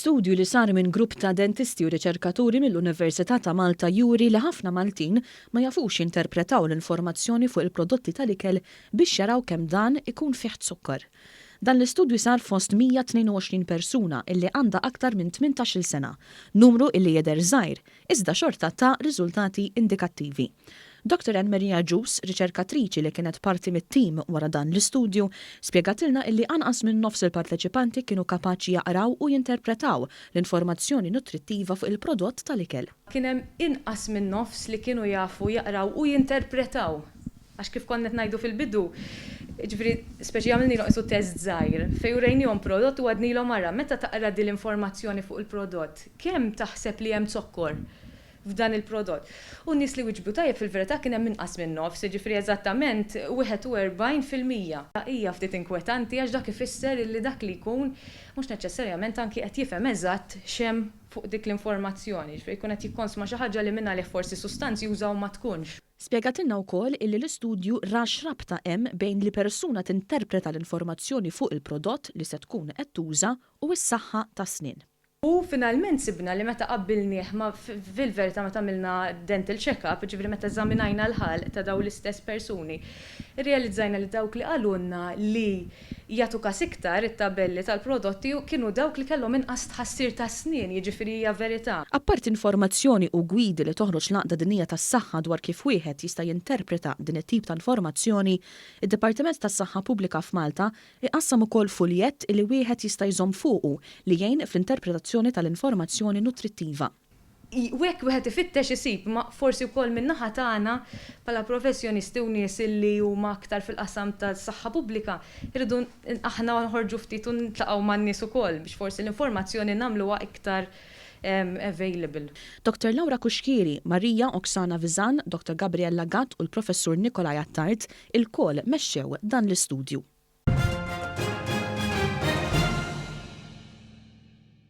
Studju li sar minn grupp ta' dentisti u riċerkaturi mill-Università ta' Malta juri li ħafna Maltin ma jafux jinterpretaw l-informazzjoni fuq il-prodotti tal-ikel biex jaraw kemm dan ikun fih zukkar. Dan l-istudju sar fost 122 persuna illi għandha aktar minn 18 sena, numru illi jeder żgħir, iżda xorta ta' riżultati indikattivi. Dr. Anne-Maria Ġus, riċerkatriċi li kienet parti mit-tim wara dan l-istudju, spjegatilna illi anqas minn nofs il-parteċipanti kienu kapaċi jaqraw u jinterpretaw l-informazzjoni nutrittiva fuq il-prodott tal-ikel. Kien hemm inqas minn nofs li kienu jafu jaqraw u jinterpretaw. Għax kif konnet ngħidu fil-bidu, ġifieri speċjalment nilqsu test żgħir fejn urejnihom prodott u għadnilhom ara meta taqra din l-informazzjoni fuq il-prodott, kemm taħseb li hemm zokkor f'dan il-prodott. U n-nies li wiġbu tajjeb fil-verità kien hemm inqas minn nofs, ġifieri eżattament 41%. Hija ftit inkwetanti għax dak ifisser li dak li jkun mhux neċessarjament anki qed jifhem eżatt x'hemm fuq dik l-informazzjoni, ġifieri jkun qed jikkonsma xi ħaġa li minnha li forsi sustanzi jużaw ma tkunx. Spjegatilna wkoll illi l-istudju ra x'rabta hemm bejn li persuna tinterpreta l-informazzjoni fuq il-prodott li se tkun qed tuża u s-saħħa tas-snien. U finalment sibna li meta qabbilnieh ma fil-verità meta għamilna dental check-up, ġifieri meta eżaminajna l-ħalq ta' daw l-istess persuni, irrealizzajna li dawk li qalulna li jagħtu każ iktar it-tabelli tal-prodotti kienu dawk li kellhom inqas tħassir tas-snien, jiġifieri hija verità. Apparti informazzjoni u gwidi li toħroġ l-għaqda dinija tas-saħħa dwar kif wieħed jista' jinterpreta din it-tip ta' informazzjoni, id-Dipartiment tas-Saħħa Pubblika f'Malta iqassam ukoll fuljett li wieħed jista' jżomm fuqu li jgħin fl-interpretazzjoni tal-informazzjoni nutrittiva. U hekk wieħed ifittex isib, ma forsi wkoll min-naħa tagħna bħala professjonisti u nies illi huma aktar fil-qasam tas-saħħa pubblika, irridu aħna nħorġu ftit u ntlaqgħu man-nies ukoll biex forsi l-informazzjoni nagħmluha iktar available. Dr. Laura Kuxkieri, Marija Oksana Vizan, Dr. Gabriella Gatt u l-Professur Nikolaj Attart il-kol mexxew dan l-istudju.